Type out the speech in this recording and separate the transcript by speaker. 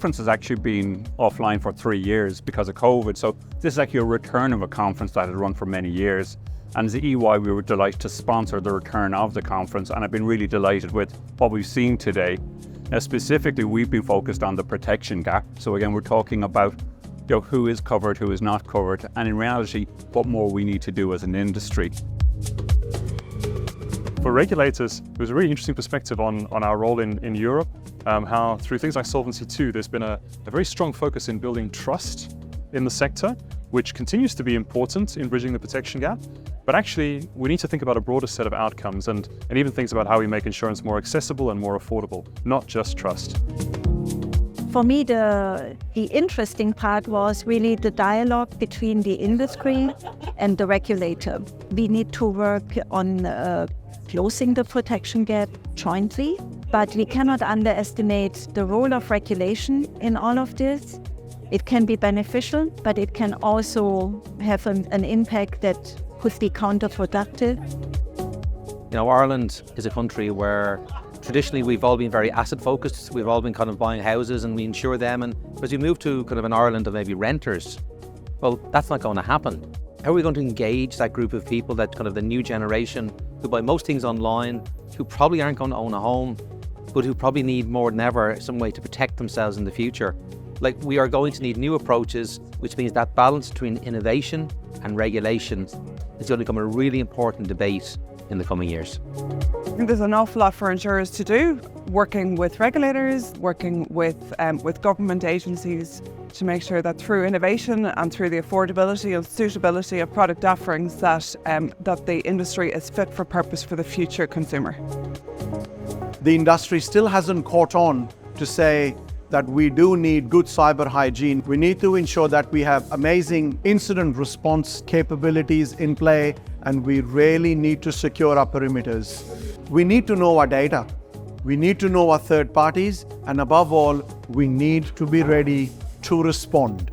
Speaker 1: conference has actually been offline for 3 years because of COVID. So this is actually a return of a conference that had run for many years. And as EY, we were delighted to sponsor the return of the conference. And I've been really delighted with what we've seen today. Now, specifically, we've been focused on the protection gap. So again, we're talking about who is covered, who is not covered, and in reality, what more we need to do as an industry.
Speaker 2: For regulators, it was a really interesting perspective on our role in Europe, how through things like Solvency II, there's been a very strong focus in building trust in the sector, which continues to be important in bridging the protection gap. But actually, we need to think about a broader set of outcomes and even things about how we make insurance more accessible and more affordable, not just trust.
Speaker 3: For me, the interesting part was really the dialogue between the industry and the regulator. We need to work on closing the protection gap jointly, but we cannot underestimate the role of regulation in all of this. It can be beneficial, but it can also have an impact that could be counterproductive.
Speaker 4: Ireland is a country where traditionally we've all been very asset focused. We've all been kind of buying houses and we insure them. And as we move to kind of an Ireland of maybe renters, well, that's not going to happen. How are we going to engage that group of people, that kind of the new generation who buy most things online, who probably aren't going to own a home, but who probably need more than ever some way to protect themselves in the future? Like, we are going to need new approaches, which means that balance between innovation and regulation is going to become a really important debate in the coming years.
Speaker 5: I think there's an awful lot for insurers to do, working with regulators, working with government agencies to make sure that through innovation and through the affordability and suitability of product offerings that the industry is fit for purpose for the future consumer.
Speaker 6: The industry still hasn't caught on to say that we do need good cyber hygiene. We need to ensure that we have amazing incident response capabilities in play, and we really need to secure our perimeters. We need to know our data. We need to know our third parties, and above all, we need to be ready to respond.